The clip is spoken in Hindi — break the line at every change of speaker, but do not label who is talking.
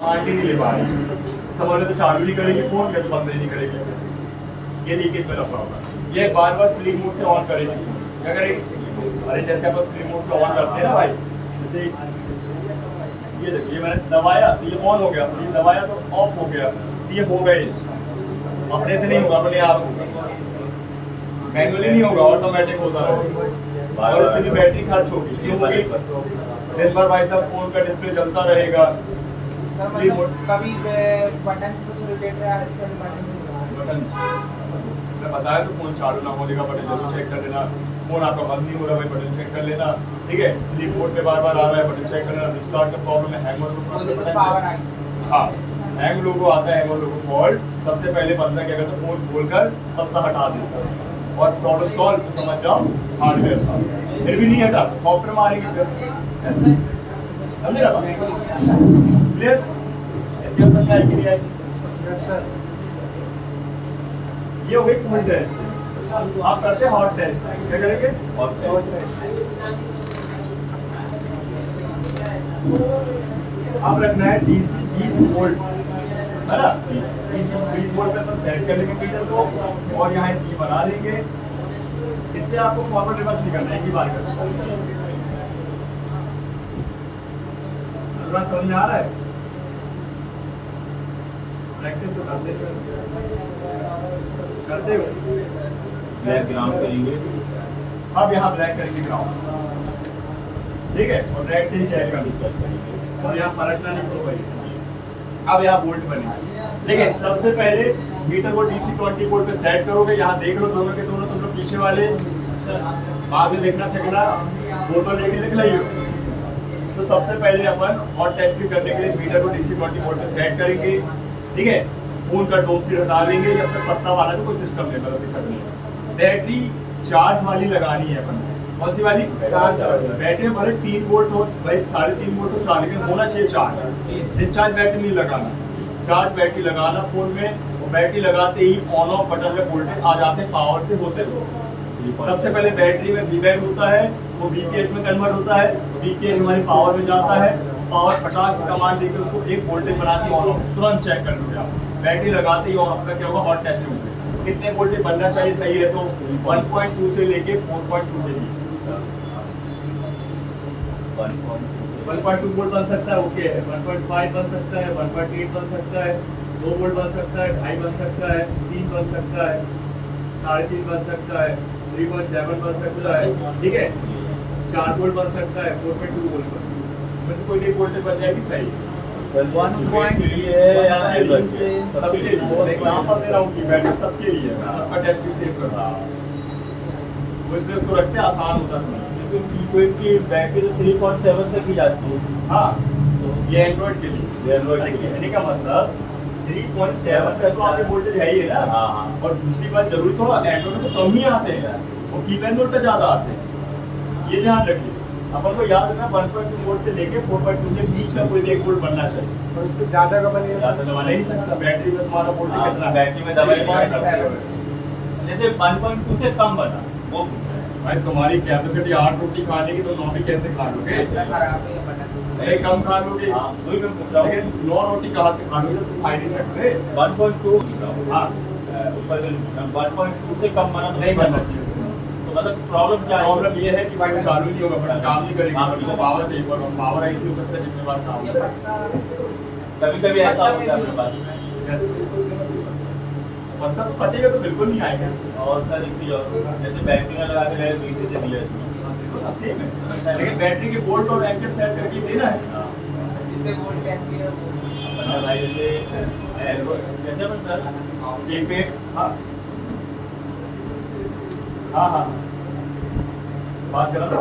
आंटी नहीं ले पा रही, समझ लो तो चालू नहीं करेगी फोन या तो बंद नहीं करेगी, ये लीकेज में लफड़ा होगा। ये बार बार स्लीप मोड से ऑन करेगी, क्या करेगी? अरे जैसे अपन स्लीप मोड से ऑन करते हैं ना भाई, जैसे ये देखिए मैंने दबाया तो ये ऑन हो गया, ये दबाया तो ऑफ हो गया, तो ये हो गए, अपने से नहीं होगा, अपने आप होगा, मैनुअली नहीं होगा, ऑटोमेटिक होता रहेगा। और इससे भी बैटरी खर्च होगी, दिन भर भाई साहब फोन का डिस्प्ले जलता रहेगा।
कभी बटन से कुछ रिलेटेड है,
बटन मैं बताया तो फोन चालू ना होने का बटन जरूर चेक कर लेना, फोन आपका बंद नहीं हो रहा भाई बटन चेक कर लेना, ठीक है? स्लीप मोड पे बार बार आ रहा है बटन चेक कर लेना, रिस्टार्ट का प्रॉब्लम है, हैंग हाँ हैंग लोगो आता है, हैंग लोगो फॉल्ट सबसे पहले बंदा क्या करता है, फोन खोलकर पत्ता हटा देता है और प्रॉब्लम सॉल्व, तो समझ जाओ हार्डवेयर था, फिर भी नहीं हटा तो सॉफ्टवेयर मारेंगे फिर, समझे ना? क्लियर? एकदम समझ आई कि नहीं आई? ये हो गई कूल टेस्ट। आप करते हैं हॉट टेस्ट, क्या करेंगे? Hot test. आप रखना है डीसी 20 वोल्ट, है ना? 20 वोल्ट पे तो सेट कर लेंगे मीटर को और यहाँ की बना लेंगे। इस पे आपको फॉरवर्ड रिवर्स नहीं करना है, एक ही बार करना है। समझ में आ रहा है? प्रैक्टिस तो करते हो
ब्लैक ग्राउंड करेंगे,
अब यहाँ ब्लैक करेंगे ग्राउंड, ठीक है? और रेड से ही चेक करेंगे और यहाँ पलटना नहीं तो भाई। अब यहाँ वोल्ट बनेगा, लेकिन सबसे पहले मीटर को DC 20 वोल्ट पे सेट करोगे। यहाँ देख लो दोनों के दोनों, तुम लोग पीछे वाले बाद में लिखना फेंकना फोटो लेके लिख ली हो। तो सबसे पहले अपन और टेस्टिंग करने के लिए मीटर को DC 20 वोल्ट पे सेट करेंगे, ठीक है? फोन का डोम सीट हटा देंगे या फिर पत्ता वाला तो कोई सिस्टम नहीं, मतलब दिक्कत नहीं। बैटरी चार्ज वाली लगानी है अपन, कौन सी वाली? बैटरी भले 3 वोल्ट हो भाई, 3.5 वोल्ट हो चार्ज, लेकिन होना चाहिए चार्ज। डिस्चार्ज बैटरी नहीं लगाना, चार्ज बैटरी लगाना फोन में। और बैटरी लगाते ही ऑन ऑफ बटन में वोल्टेज आ जाते हैं पावर से होते हुए। सबसे पहले बैटरी में वीबैक होता है, वो VKH में कन्वर्ट होता है, VKH हमारी पावर में जाता है, पावर 50 से कमांड देकर उसको 1 वोल्टेज बनाती है ऑन ऑफ, तुरंत चेक कर लोगे आप। बैटरी लगाते ही आपका क्या होगा, हॉट टेस्ट होगा कितने वोल्टेज बनना चाहिए, सही है तो 1.2 से लेके 4.2 के लिए 1.2 वोल्ट बन सकता है, ओके है। 1.5 बन सकता है, 1.8 बन सकता है, 2 वोल्ट बन सकता है, 2.5 बन सकता है, 3 बन सकता है, 3.5 बन सकता है, 3.7 बन सकता है, ठीक है? 4 वोल्ट बन सकता है, 4.2 वोल्ट बन सकता है, वैसे कोई एक वोल्टेज बन जाएगी सही।
1.2
सबके लिए एग्जांपल दे रहा हूँ कि बैटरी सबके लिए है, सबका टेस्ट सेव कर रहा हूँ, इसलिए उसको रखते हैं, आसान होता समझ।
की बैटरी तो 3.7 तक ही जाती है।
हाँ तो ये एंड्रॉइड के लिए, एंड्रॉइड कहने का मतलब 3.7 तक तो आपके वोल्टेज है ही है ना। और दूसरी बात जरूरी तो एंड्रॉइड में तो कम ही आते हैं और कीपैड नोट पे ज्यादा आते हैं, ये ध्यान रखिए। अपन को याद रखना 1.2 वोल्ट से लेके 4.2 के बीच का कोई एक वोल्ट बनना चाहिए,
और उससे ज्यादा का बनेगा,
ज्यादा दबा नहीं सकता। बैटरी में तुम्हारा वोल्टेज कितना,
बैटरी में दबाई जैसे 1.2 से कम बना वो
भाई तुम्हारी कैपेसिटी 8 रोटी खाने की, तो 9 भी कैसे खा लोगे? नहीं कम खा लोगे, लेकिन 9 रोटी कहाँ से खा लोगे? तुम खा ही नहीं सकते।
1.2
हाँ
1.2 से कम बना
नहीं बनना चाहिए।
तो मतलब प्रॉब्लम क्या है?
प्रॉब्लम ये है कि भाई चालू नहीं होगा, बटन काम नहीं करेगा, बटन को पावर चाहिए, और पावर ऐसी हो सकता है जितने बार काम हो।
कभी-कभी ऐसा होता है अपने पास,
मतलब फटेगा तो बिल्कुल नहीं आएगा।
और सर एक चीज और, जैसे बैटरी में लगा के मैंने बीच से दिया इसमें
तो सेम है, लेकिन बैटरी के वोल्ट और एम्पियर सेट करके देना है।
जितने वोल्ट एम्पियर
अपना भाई जैसे अपन सर
एक पे हाँ हाँ हाँ बात कर रहा था।